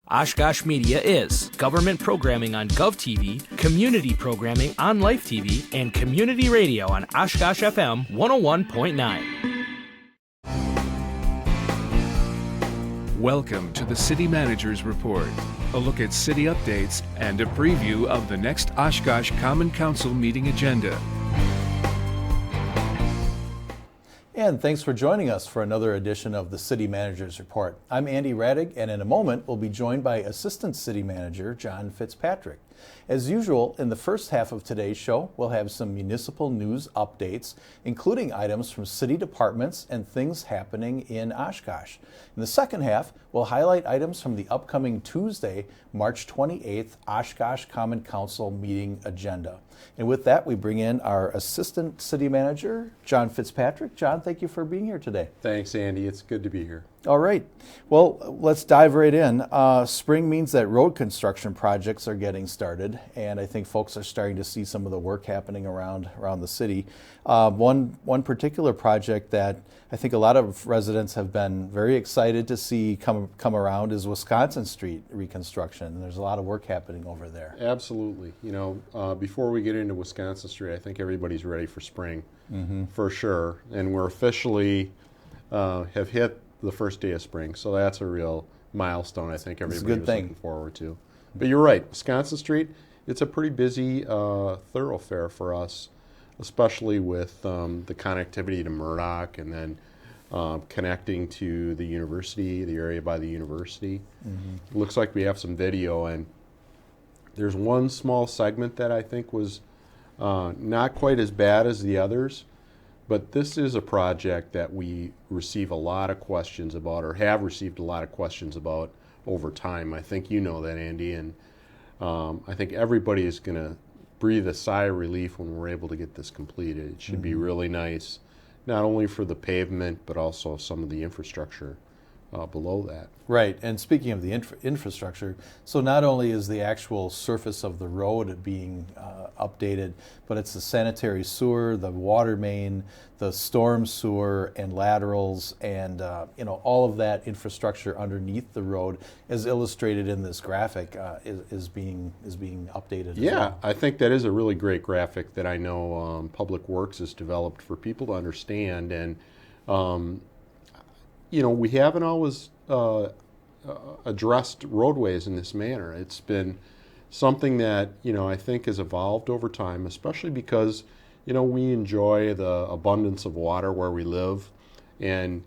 Oshkosh Media is government programming on GovTV, community programming on Life TV, and community radio on Oshkosh FM 101.9. Welcome to the City Manager's Report, a look at city updates and a preview of the next Oshkosh Common Council meeting agenda. And thanks for joining us for another edition of the City Manager's Report. I'm Andy Radig, and in a moment we'll be joined by Assistant City Manager John Fitzpatrick. As usual, in the first half of today's show, we'll have some municipal news updates, including items from city departments and things happening in Oshkosh. In the second half, we'll highlight items from the upcoming Tuesday, March 28th, Oshkosh Common Council meeting agenda. And with that, we bring in our Assistant City Manager, John Fitzpatrick. John, thank you for being here today. Thanks, Andy. It's good to be here. All right. Well, let's dive right in. Spring means that road construction projects are getting started, and I think folks are starting to see some of the work happening around the city. One particular project that I think a lot of residents have been very excited to see come around is Wisconsin Street reconstruction. And there's a lot of work happening over there. Absolutely. You know, before we get into Wisconsin Street, I think everybody's ready for spring, for sure. And we're officially have hit the first day of spring, so that's a real milestone. I think everybody was looking forward to. But you're right, Wisconsin Street, it's a pretty busy thoroughfare for us, especially with the connectivity to Murdoch and then connecting to the university, the area by the university. It looks like we have some video, and there's one small segment that I think was not quite as bad as the others. But this is a project that we receive a lot of questions about, or have received a lot of questions about over time. I think you know that, Andy, and I think everybody is going to breathe a sigh of relief when we're able to get this completed. It should be really nice, not only for the pavement, but also some of the infrastructure below that. Right, and speaking of the infrastructure, so not only is the actual surface of the road being updated, but it's the sanitary sewer, the water main, the storm sewer and laterals, and all of that infrastructure underneath the road, as illustrated in this graphic, is being updated. As well. I think that is a really great graphic that I know Public Works has developed for people to understand, and we haven't always addressed roadways in this manner. It's been something that, I think has evolved over time, especially because, we enjoy the abundance of water where we live, and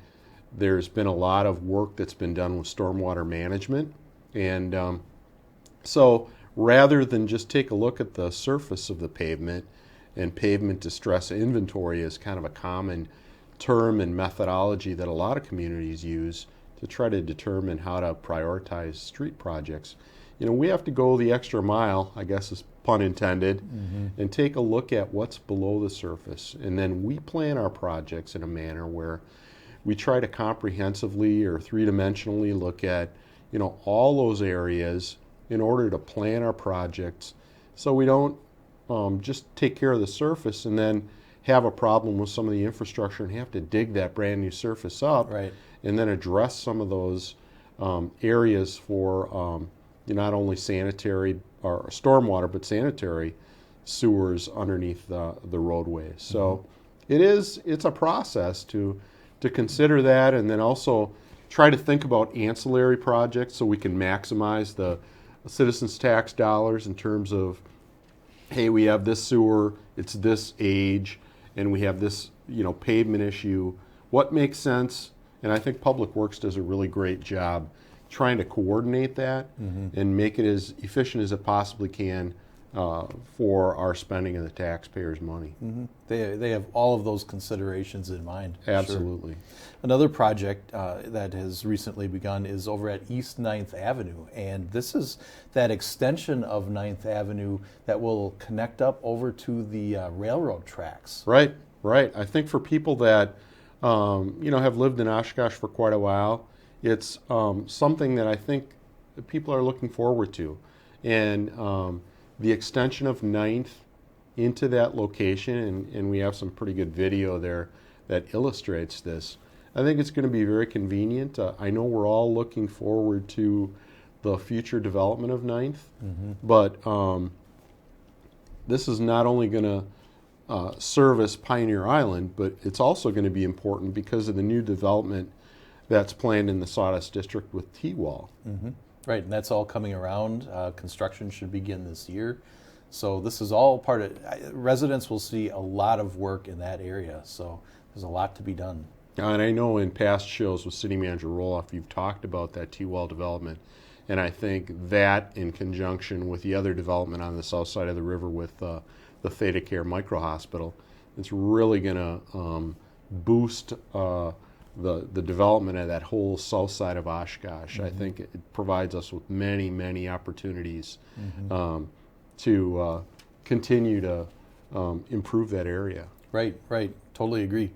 there's been a lot of work that's been done with stormwater management. And so rather than just take a look at the surface of the pavement, and pavement distress inventory is kind of a common term and methodology that a lot of communities use to try to determine how to prioritize street projects. We have to go the extra mile, I guess is pun intended, and take a look at what's below the surface. And then we plan our projects in a manner where we try to comprehensively or three-dimensionally look at, all those areas in order to plan our projects, so we don't just take care of the surface and then have a problem with some of the infrastructure and have to dig that brand new surface up, right, and then address some of those areas for not only sanitary or stormwater, but sanitary sewers underneath the roadways. So it's a process to consider that, and then also try to think about ancillary projects so we can maximize the citizens' tax dollars in terms of, hey, we have this sewer, it's this age, and we have this, pavement issue. What makes sense? And I think Public Works does a really great job trying to coordinate that and make it as efficient as it possibly can for our spending of the taxpayers' money. They have all of those considerations in mind. Absolutely. Sure. Another project that has recently begun is over at East 9th Avenue, and this is that extension of 9th Avenue that will connect up over to the railroad tracks. Right. I think for people that have lived in Oshkosh for quite a while, it's something that I think people are looking forward to. And the extension of 9th into that location, and we have some pretty good video there that illustrates this. I think it's going to be very convenient. I know we're all looking forward to the future development of Ninth. But this is not only going to service Pioneer Island, but it's also going to be important because of the new development that's planned in the Sawdust District with T-Wall. Right, and that's all coming around. Construction should begin this year. So this is all part of, residents will see a lot of work in that area. So there's a lot to be done. And I know in past shows with City Manager Roloff, you've talked about that T-Wall development. And I think that in conjunction with the other development on the south side of the river with the Theta Care Micro Hospital, it's really going to boost the development of that whole south side of Oshkosh. I think it provides us with many, many opportunities to continue to improve that area. Right, totally agree.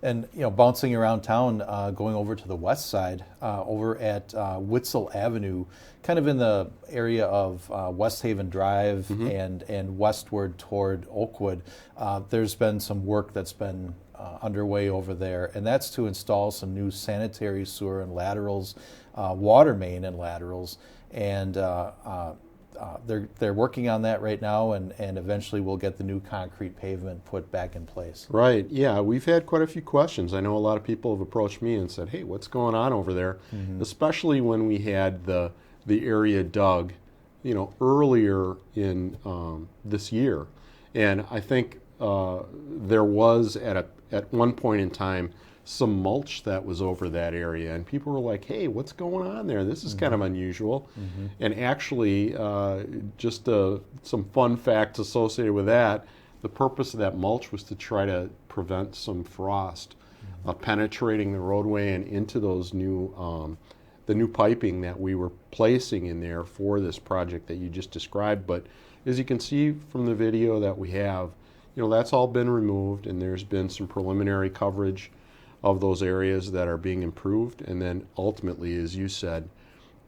And bouncing around town, going over to the west side, over at Witzel Avenue, kind of in the area of West Haven Drive and westward toward Oakwood, there's been some work that's been underway over there, and that's to install some new sanitary sewer and laterals, water main and laterals, and they're working on that right now, and eventually we'll get the new concrete pavement put back in place. Right, yeah, we've had quite a few questions. I know a lot of people have approached me and said, hey, what's going on over there? Especially when we had the area dug, earlier in this year. And I think there was at one point in time some mulch that was over that area, and people were like, hey, what's going on there? This is kind of unusual. And actually, just some fun facts associated with that, the purpose of that mulch was to try to prevent some frost penetrating the roadway and into those new the new piping that we were placing in there for this project that you just described. But as you can see from the video that we have, that's all been removed, and there's been some preliminary coverage of those areas that are being improved, and then ultimately, as you said,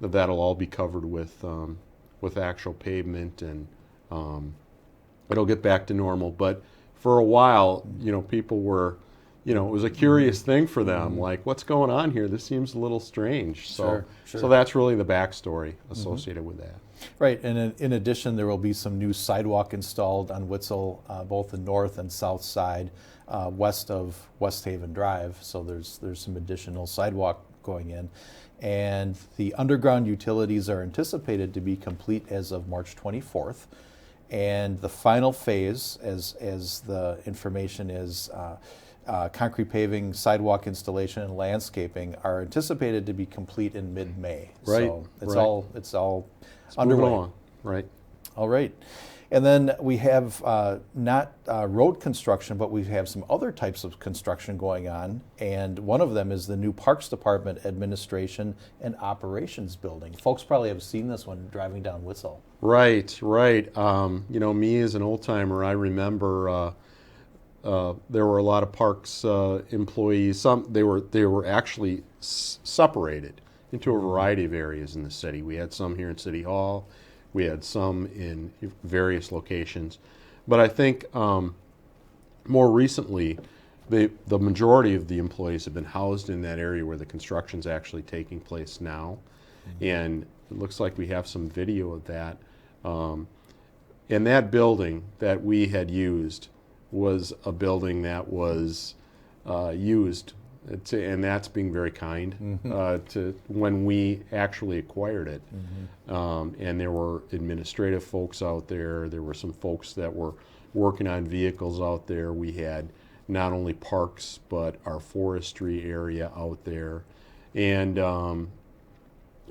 that'll all be covered with actual pavement, and it'll get back to normal. But for a while, people were, it was a curious thing for them, like, what's going on here? This seems a little strange. Sure. So that's really the backstory associated with that. Right, and in addition, there will be some new sidewalk installed on Witzel, both the north and south side, west of West Haven Drive. So there's some additional sidewalk going in, and the underground utilities are anticipated to be complete as of March 24th. And the final phase, as the information is, concrete paving, sidewalk installation, and landscaping are anticipated to be complete in mid-May. Right. So it's all underway. Along. Right. All right. And then we have not road construction, but we have some other types of construction going on. And one of them is the new Parks Department Administration and Operations building. Folks probably have seen this one driving down Witzel. Right. Me as an old timer, I remember there were a lot of parks employees. Some they were actually separated into a variety of areas in the city. We had some here in City Hall. We had some in various locations. But I think more recently, the majority of the employees have been housed in that area where the construction's actually taking place now. And it looks like we have some video of that. And that building that we had used was a building that was used, and that's being very kind to when we actually acquired it. And there were administrative folks out there. There were some folks that were working on vehicles out there. We had not only parks, but our forestry area out there. And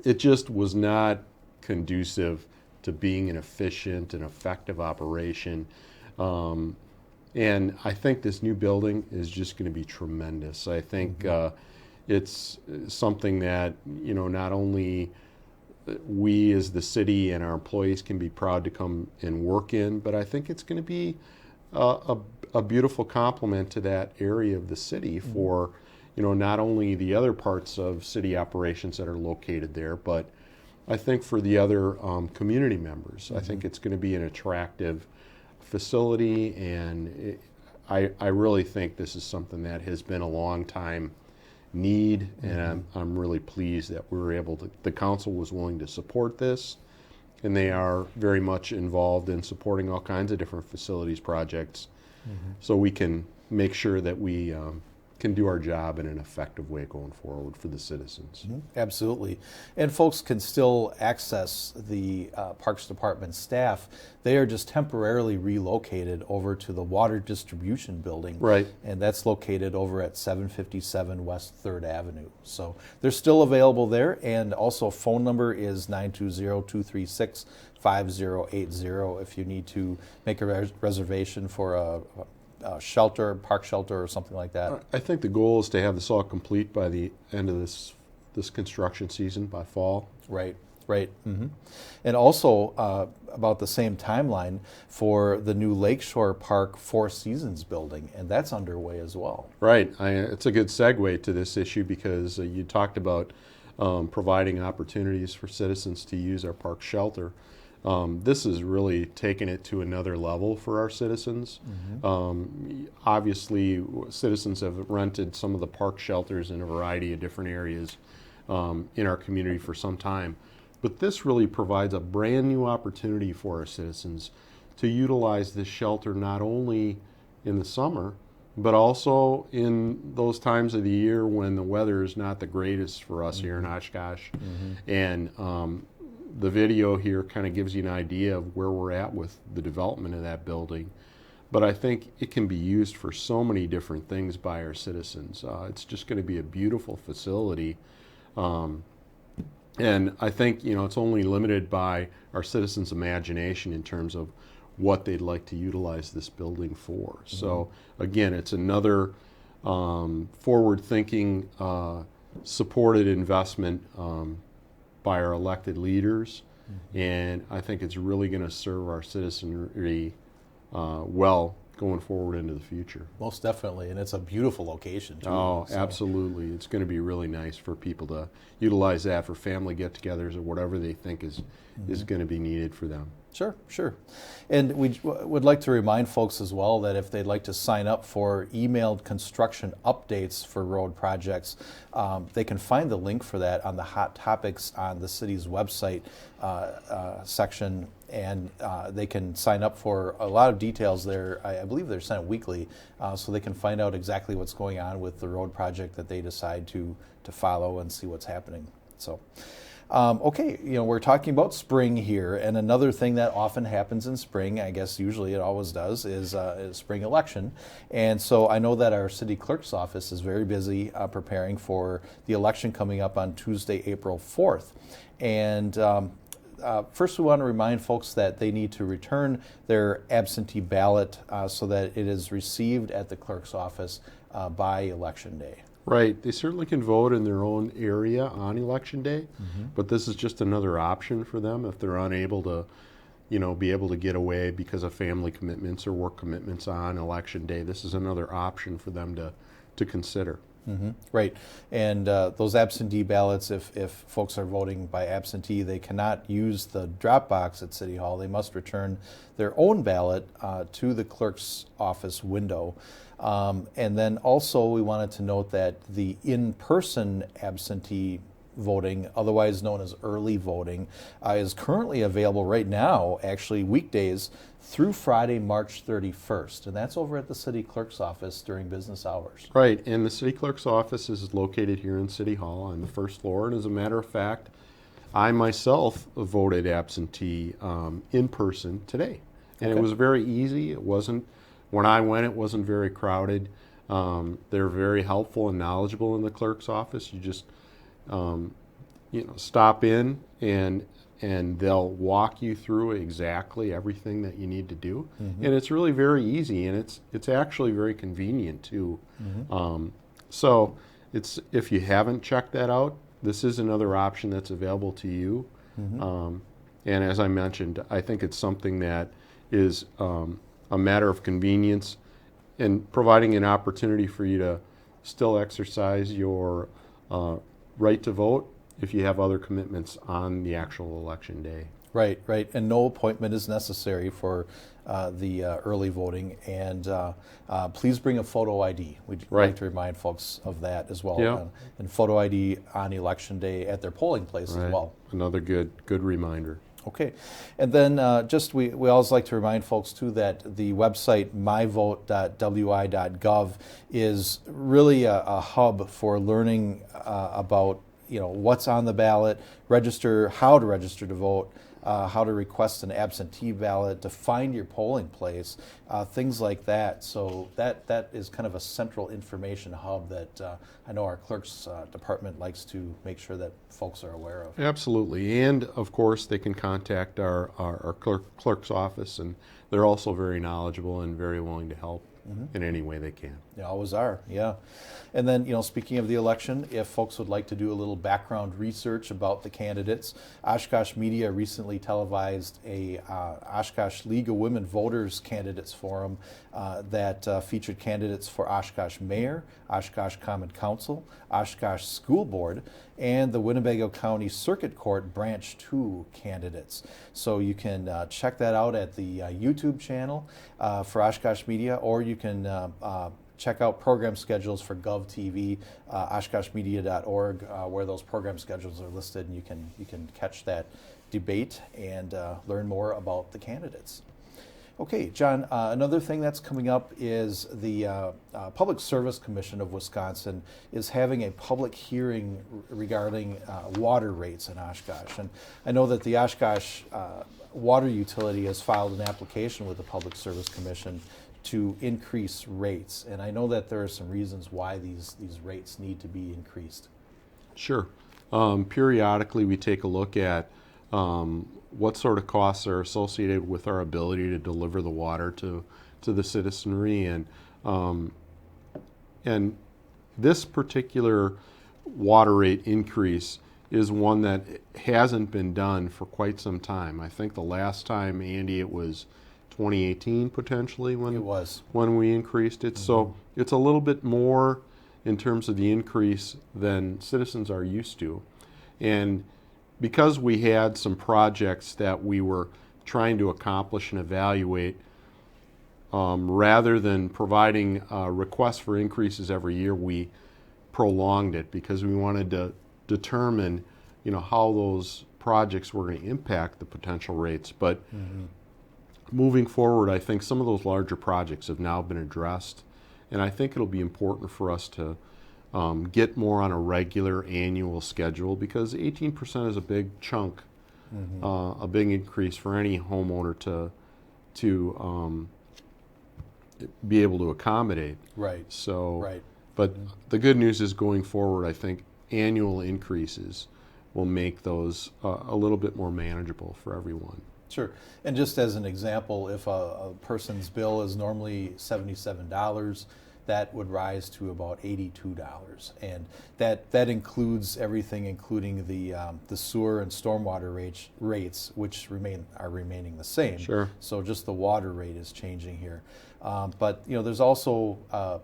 it just was not conducive to being an efficient and effective operation. And I think this new building is just going to be tremendous. I think it's something that, not only we as the city and our employees can be proud to come and work in, but I think it's going to be a beautiful complement to that area of the city for, not only the other parts of city operations that are located there, but I think for the other community members. I think it's going to be an attractive facility, and I really think this is something that has been a long time need, and I'm really pleased that we were able to, the council was willing to support this, and they are very much involved in supporting all kinds of different facilities projects, so we can make sure that we can do our job in an effective way going forward for the citizens. Absolutely. And folks can still access the Parks Department staff. They are just temporarily relocated over to the Water Distribution Building. Right. And that's located over at 757 West 3rd Avenue. So they're still available there. And also phone number is 920-236-5080 if you need to make a reservation for a shelter, park shelter, or something like that. I think the goal is to have this all complete by the end of this construction season, by fall. Right. And also about the same timeline for the new Lakeshore Park Four Seasons building, and that's underway as well. Right. It's a good segue to this issue because you talked about providing opportunities for citizens to use our park shelter. This is really taking it to another level for our citizens. Obviously, citizens have rented some of the park shelters in a variety of different areas in our community for some time. But this really provides a brand new opportunity for our citizens to utilize this shelter not only in the summer, but also in those times of the year when the weather is not the greatest for us here in Oshkosh. And the video here kind of gives you an idea of where we're at with the development of that building. But I think it can be used for so many different things by our citizens. It's just going to be a beautiful facility. And I think, it's only limited by our citizens' imagination in terms of what they'd like to utilize this building for. So again, it's another forward-thinking, supported investment by our elected leaders, and I think it's really going to serve our citizenry well going forward into the future. Most definitely, and it's a beautiful location too. Oh, so. Absolutely. It's going to be really nice for people to utilize that for family get-togethers or whatever they think is going to be needed for them. Sure. And we would like to remind folks as well that if they'd like to sign up for emailed construction updates for road projects, they can find the link for that on the Hot Topics on the city's website section, and they can sign up for a lot of details there. I believe they're sent weekly, so they can find out exactly what's going on with the road project that they decide to follow and see what's happening. So. Okay, we're talking about spring here, and another thing that often happens in spring, I guess usually it always does, is spring election. And so I know that our city clerk's office is very busy preparing for the election coming up on Tuesday, April 4th. And first we want to remind folks that they need to return their absentee ballot so that it is received at the clerk's office by Election Day. Right. They certainly can vote in their own area on Election Day, but this is just another option for them if they're unable to, be able to get away because of family commitments or work commitments on Election Day. This is another option for them to consider. Right. And those absentee ballots, if folks are voting by absentee, they cannot use the drop box at City Hall. They must return their own ballot to the clerk's office window. And then also we wanted to note that the in-person absentee voting, otherwise known as early voting, is currently available right now, actually weekdays through Friday, March 31st. And that's over at the city clerk's office during business hours. Right. And the city clerk's office is located here in City Hall on the first floor. And as a matter of fact, I myself voted absentee in person today. And It was very easy. It wasn't, when I went, it wasn't very crowded. They're very helpful and knowledgeable in the clerk's office. You just, stop in and they'll walk you through exactly everything that you need to do. And it's really very easy, and it's actually very convenient too. So if you haven't checked that out, this is another option that's available to you. And as I mentioned, I think it's something that is a matter of convenience and providing an opportunity for you to still exercise your right to vote if you have other commitments on the actual election day. Right, right. And no appointment is necessary for the early voting. And please bring a photo ID. We'd Right. like to remind folks of that as well. Yeah. And photo ID on Election Day at their polling place as well. Another good reminder. Okay. And then we always like to remind folks too that the website myvote.wi.gov is really a hub for learning about what's on the ballot, how to register to vote, how to request an absentee ballot, to find your polling place, things like that. So that is kind of a central information hub that I know our clerk's department likes to make sure that folks are aware of. Absolutely. And of course, they can contact our clerk's office, and they're also very knowledgeable and very willing to help in any way they can. They always are, yeah. And then, speaking of the election, if folks would like to do a little background research about the candidates, Oshkosh Media recently televised a Oshkosh League of Women Voters Candidates Forum that featured candidates for Oshkosh Mayor, Oshkosh Common Council, Oshkosh School Board, and the Winnebago County Circuit Court Branch 2 candidates. So you can check that out at the YouTube channel for Oshkosh Media, or you can check out program schedules for GovTV, oshkoshmedia.org, where those program schedules are listed, and you can catch that debate and learn more about the candidates. Okay, John, another thing that's coming up is the Public Service Commission of Wisconsin is having a public hearing regarding water rates in Oshkosh. And I know that the Oshkosh Water Utility has filed an application with the Public Service Commission to increase rates. And I know that there are some reasons why these rates need to be increased. Sure. Periodically, we take a look at what sort of costs are associated with our ability to deliver the water to the citizenry, and this particular water rate increase is one that hasn't been done for quite some time. I think the last time, Andy, it was 2018 potentially when we increased it. So it's a little bit more in terms of the increase than citizens are used to, and because we had some projects that we were trying to accomplish and evaluate, rather than providing requests for increases every year, we prolonged it because we wanted to determine, how those projects were going to impact the potential rates. But moving forward, I think some of those larger projects have now been addressed, and I think it'll be important for us to get more on a regular annual schedule, because 18% is a big chunk, a big increase for any homeowner to be able to accommodate. Right. So, right. But the good news is, going forward, I think annual increases will make those a little bit more manageable for everyone. Sure. And just as an example, if a person's bill is normally $77, that would rise to about $82, and that includes everything, including the sewer and stormwater rates, which are remaining the same. Sure. So just the water rate is changing here, but there's also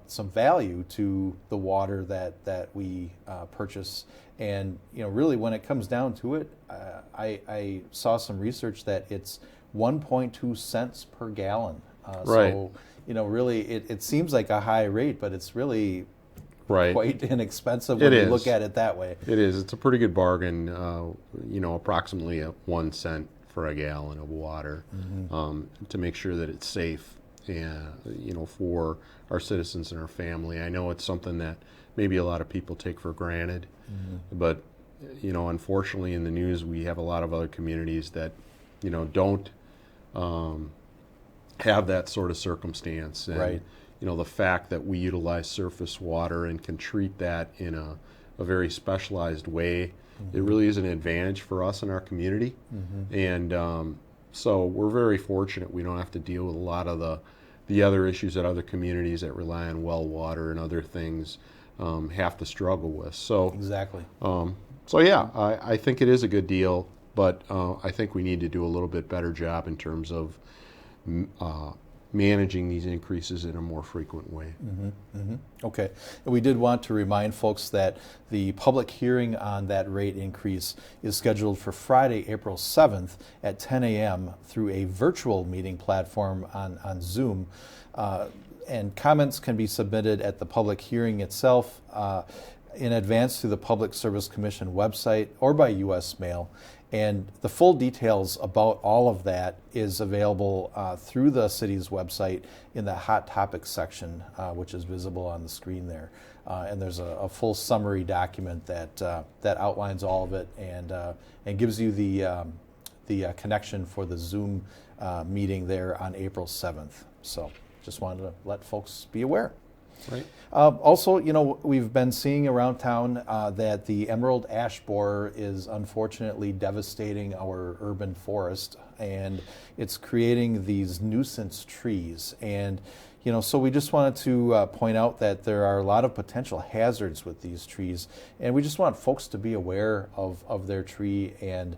some value to the water that we purchase, and really when it comes down to it, I saw some research that it's 1.2 cents per gallon. Right. So, really, it seems like a high rate, but it's really quite inexpensive when you look at it that way. It is. It's a pretty good bargain, approximately 1 cent for a gallon of water, to make sure that it's safe, and, for our citizens and our family. I know it's something that maybe a lot of people take for granted, but, unfortunately in the news we have a lot of other communities that, don't have that sort of circumstance, and the fact that we utilize surface water and can treat that in a very specialized way, it really is an advantage for us in our community, and so we're very fortunate we don't have to deal with a lot of the other issues that other communities that rely on well water and other things have to struggle with. So exactly. I think it is a good deal, but I think we need to do a little bit better job in terms of managing these increases in a more frequent way. Okay. And we did want to remind folks that the public hearing on that rate increase is scheduled for Friday, April 7th at 10 a.m. through a virtual meeting platform on Zoom. And comments can be submitted at the public hearing itself in advance through the Public Service Commission website or by U.S. mail. And the full details about all of that is available through the city's website in the Hot Topics section, which is visible on the screen there. And there's a full summary document that outlines all of it and gives you the connection for the Zoom meeting there on April 7th. So just wanted to let folks be aware. Right. Also, we've been seeing around town that the emerald ash borer is unfortunately devastating our urban forest, and it's creating these nuisance trees. And, so we just wanted to point out that there are a lot of potential hazards with these trees, and we just want folks to be aware of their tree, and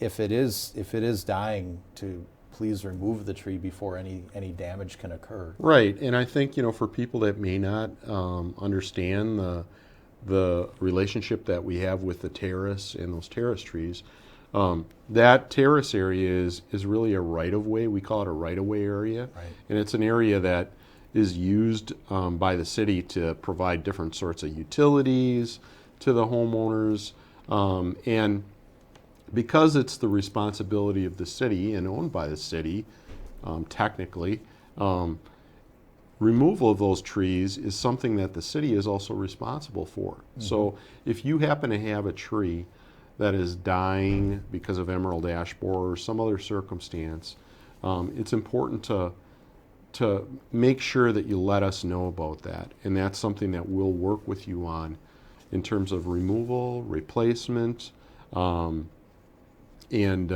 if it is dying, to please remove the tree before any damage can occur. Right, and I think for people that may not understand the relationship that we have with the terrace and those terrace trees, that terrace area is really a right-of-way. We call it a right-of-way area, right. And it's an area that is used by the city to provide different sorts of utilities to the homeowners, and because it's the responsibility of the city and owned by the city, technically, removal of those trees is something that the city is also responsible for. Mm-hmm. So if you happen to have a tree that is dying because of emerald ash borer or some other circumstance, it's important to make sure that you let us know about that. And that's something that we'll work with you on in terms of removal, replacement, and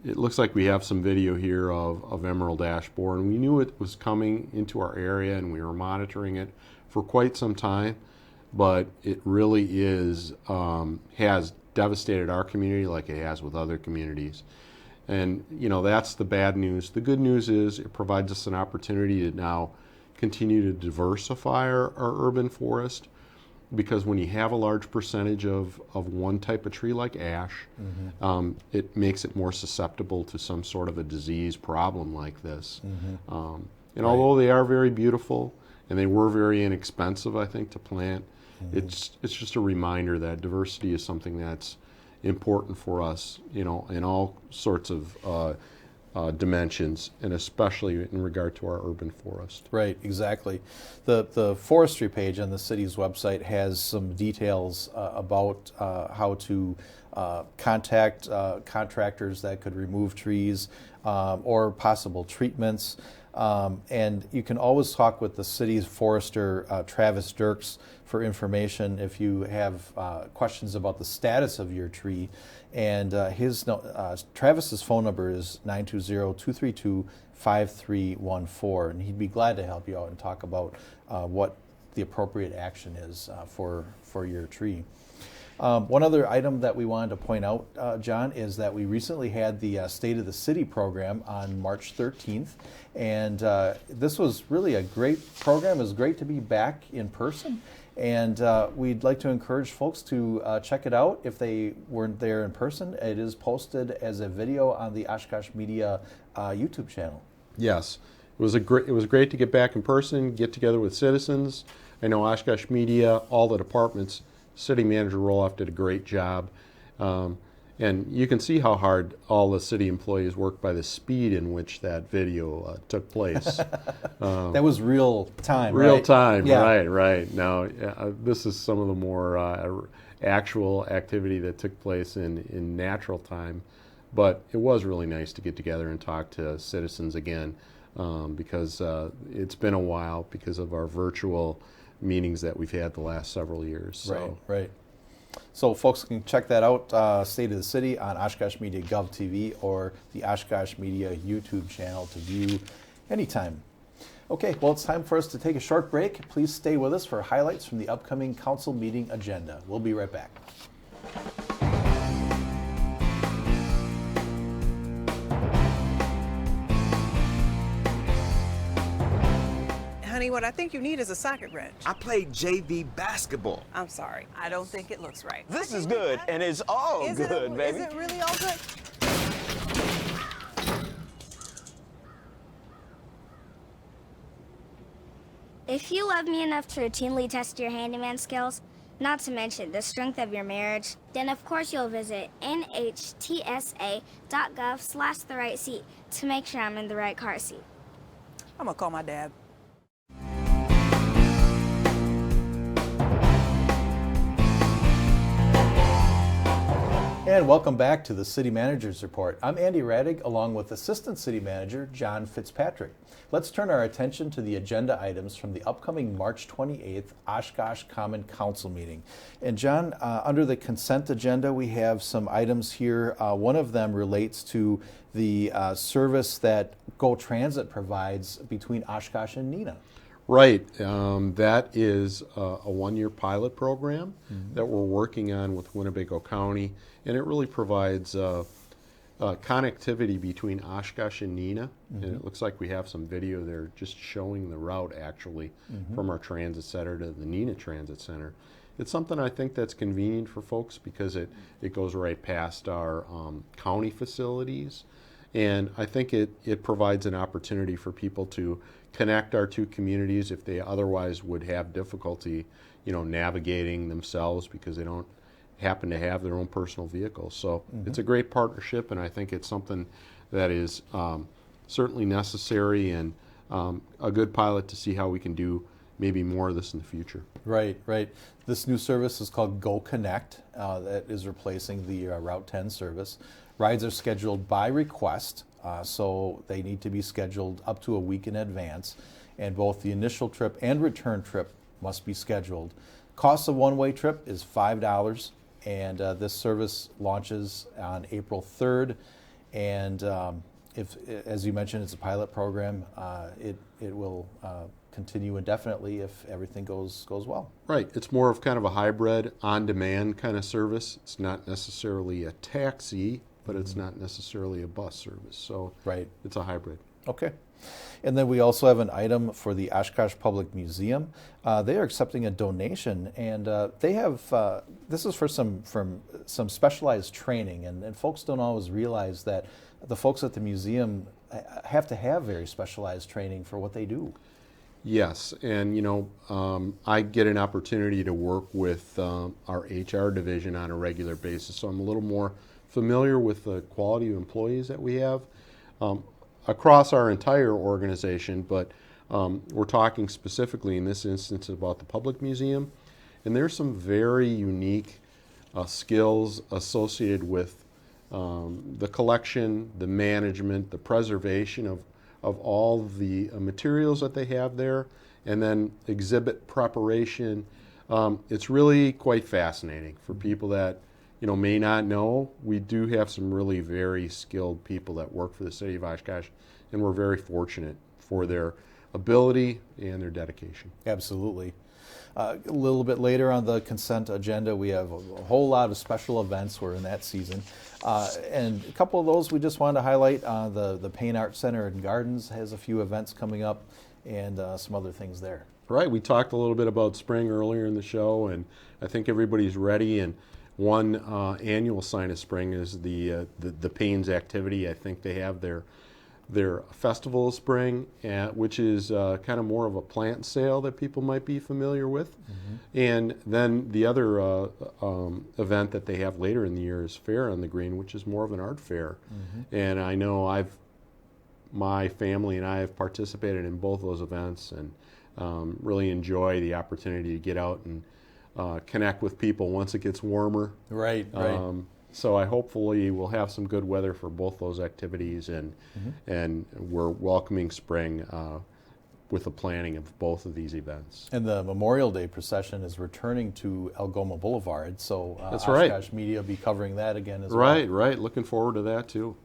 it looks like we have some video here of emerald ash borer, and we knew it was coming into our area, and we were monitoring it for quite some time. But it really has devastated our community like it has with other communities. And that's the bad news. The good news is it provides us an opportunity to now continue to diversify our urban forest. Because when you have a large percentage of one type of tree like ash, mm-hmm. It makes it more susceptible to some sort of a disease problem like this. Mm-hmm. And although they are very beautiful and they were very inexpensive, I think, to plant, mm-hmm. it's just a reminder that diversity is something that's important for us, in all sorts of dimensions, and especially in regard to our urban forest. Right, exactly. The forestry page on the city's website has some details about how to contact contractors that could remove trees or possible treatments. And you can always talk with the city's forester, Travis Dirks, for information if you have questions about the status of your tree. And Travis's phone number is 920-232-5314, and he'd be glad to help you out and talk about what the appropriate action is for your tree. One other item that we wanted to point out, John, is that we recently had the State of the City program on March 13th, and this was really a great program. It was great to be back in person, and we'd like to encourage folks to check it out if they weren't there in person. It is posted as a video on the Oshkosh Media YouTube channel. Yes, it was great to get back in person, get together with citizens. I know Oshkosh Media, all the departments, city manager Roloff did a great job. And you can see how hard all the city employees worked by the speed in which that video took place. That was real time, real right? time, yeah. right. Now, this is some of the more actual activity that took place in natural time. But it was really nice to get together and talk to citizens again because it's been a while because of our virtual meetings that we've had the last several years. So. Right. So folks can check that out, State of the City, on Oshkosh Media Gov TV or the Oshkosh Media YouTube channel to view anytime. Okay, well, it's time for us to take a short break. Please stay with us for highlights from the upcoming council meeting agenda. We'll be right back. what I think you need is a socket wrench. I played JV basketball. I'm sorry. I don't think it looks right. This is good, and it's all good, baby. Is it really all good? If you love me enough to routinely test your handyman skills, not to mention the strength of your marriage, then of course you'll visit nhtsa.gov/therightseat to make sure I'm in the right car seat. I'm gonna call my dad. And welcome back to the City Manager's Report. I'm Andy Radig, along with Assistant City Manager John Fitzpatrick. Let's turn our attention to the agenda items from the upcoming March 28th Oshkosh Common Council meeting. And John, under the consent agenda, we have some items here. One of them relates to the service that Go Transit provides between Oshkosh and Neenah. Right. That is a one-year pilot program that we're working on with Winnebago County, and it really provides connectivity between Oshkosh and Neenah. And it looks like we have some video there just showing the route actually from our transit center to the Neenah Transit Center. It's something I think that's convenient for folks because it goes right past our county facilities. And I think it provides an opportunity for people to connect our two communities if they otherwise would have difficulty, navigating themselves because they don't happen to have their own personal vehicles. So it's a great partnership, and I think it's something that is certainly necessary and a good pilot to see how we can do maybe more of this in the future. Right. This new service is called Go Connect. That is replacing the Route 10 service. Rides are scheduled by request, so they need to be scheduled up to a week in advance, and both the initial trip and return trip must be scheduled. Cost of one-way trip is $5, and this service launches on April 3rd, and if, as you mentioned, it's a pilot program, it will continue indefinitely if everything goes well. Right. It's more of kind of a hybrid, on-demand kind of service. It's not necessarily a taxi, but it's not necessarily a bus service. So it's a hybrid. Okay. And then we also have an item for the Oshkosh Public Museum. They are accepting a donation, and they have, this is for some specialized training, and folks don't always realize that the folks at the museum have to have very specialized training for what they do. Yes, and I get an opportunity to work with our HR division on a regular basis, so I'm a little more familiar with the quality of employees that we have across our entire organization, but we're talking specifically in this instance about the public museum, and there's some very unique skills associated with the collection, the management, the preservation of all the materials that they have there, and then exhibit preparation. It's really quite fascinating for people that may not know. We do have some really very skilled people that work for the city of Oshkosh, and we're very fortunate for their ability and their dedication. Absolutely. A little bit later on the consent agenda, we have a whole lot of special events. We're in that season. And a couple of those we just wanted to highlight. The Payne Arts Center and Gardens has a few events coming up and some other things there. Right. We talked a little bit about spring earlier in the show, and I think everybody's ready. And one annual sign of spring is the Payne's activity. I think they have their Festival of Spring, which is kind of more of a plant sale that people might be familiar with. And then the other event that they have later in the year is Fair on the Green, which is more of an art fair. And I know my family and I have participated in both those events, and really enjoy the opportunity to get out and connect with people once it gets warmer. Right. So I hopefully will have some good weather for both those activities, and we're welcoming spring with the planning of both of these events. And the Memorial Day procession is returning to Algoma Boulevard, so That's Oshkosh Media will be covering that again as well. Right. Looking forward to that too.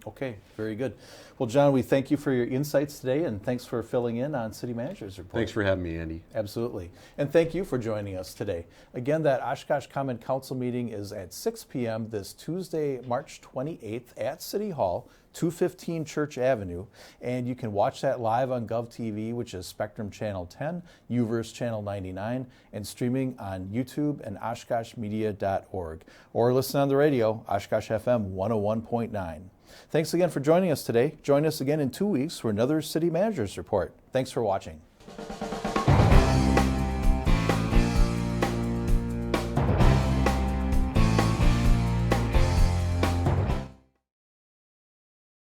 Okay, very good. Well, John, we thank you for your insights today, and thanks for filling in on City Manager's Report. Thanks for having me, Andy. Absolutely. And thank you for joining us today. Again, that Oshkosh Common Council meeting is at 6 p.m. this Tuesday, March 28th at City Hall, 215 Church Avenue. And you can watch that live on GovTV, which is Spectrum Channel 10, Uverse Channel 99, and streaming on YouTube and OshkoshMedia.org. Or listen on the radio, Oshkosh FM 101.9. Thanks again for joining us today. Join us again in 2 weeks for another City Manager's Report. Thanks for watching.